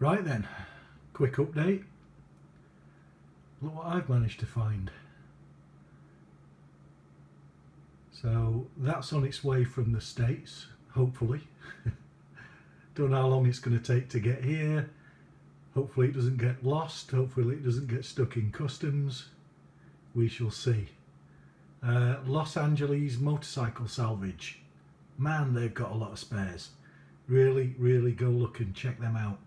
Right then, quick update. Look what I've managed to find. So that's on its way from the States, hopefully. Don't know how long it's going to take to get here. Hopefully it doesn't get lost. Hopefully it doesn't get stuck in customs. We shall see. Los Angeles Motorcycle Salvage. Man, they've got a lot of spares. Really, really go look and check them out.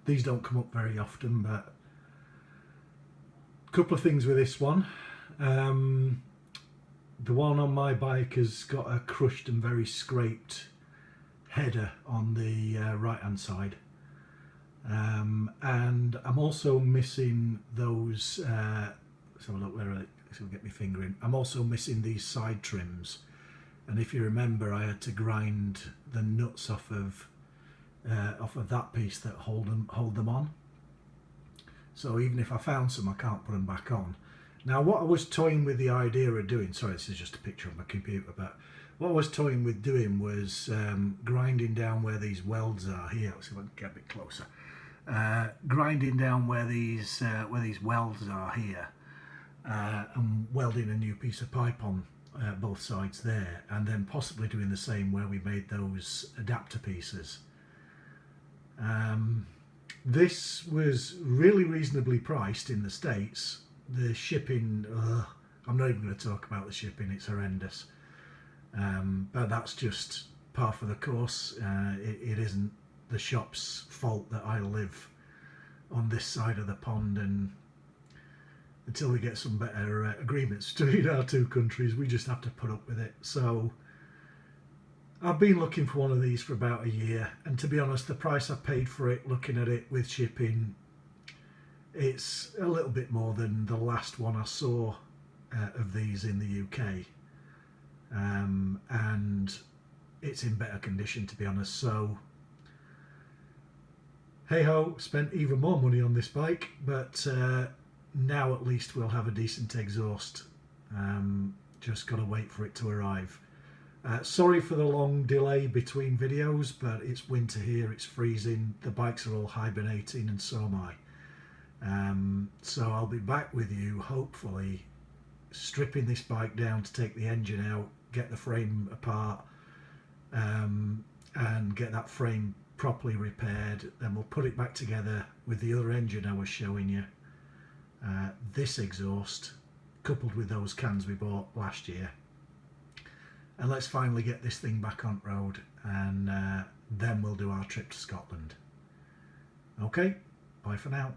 These don't come up very often, but a couple of things with this one. The one on my bike has got a crushed and very scraped header on the right hand side, and I'm also missing those let's have a look where this will get my finger in. I'm also missing these side trims, and if you remember, I had to grind the nuts off of that piece that hold them on. So even if I found some, I can't put them back on. Now, what I was toying with the idea of doing, sorry, this is just a picture of my computer, but what I was toying with doing was grinding down where these welds are here. Let's see if I can get a bit closer. Grinding down where these welds are here, and welding a new piece of pipe on both sides there, and then possibly doing the same where we made those adapter pieces. This was really reasonably priced in the States. The shipping, I'm not even going to talk about the shipping, it's horrendous. But that's just par for the course. It isn't the shop's fault that I live on this side of the pond, and until we get some better agreements between our two countries, we just have to put up with it. So I've been looking for one of these for about a year, and to be honest, the price I paid for it, looking at it with shipping, it's a little bit more than the last one I saw of these in the UK, and it's in better condition, to be honest. So hey ho, spent even more money on this bike, but now at least we'll have a decent exhaust. Just got to wait for it to arrive. Sorry for the long delay between videos, but it's winter here, it's freezing, the bikes are all hibernating, and so am I. So I'll be back with you, hopefully, stripping this bike down to take the engine out, get the frame apart, and get that frame properly repaired. Then we'll put it back together with the other engine I was showing you. This exhaust, coupled with those cans we bought last year. And let's finally get this thing back on road, and then we'll do our trip to Scotland. Okay, bye for now.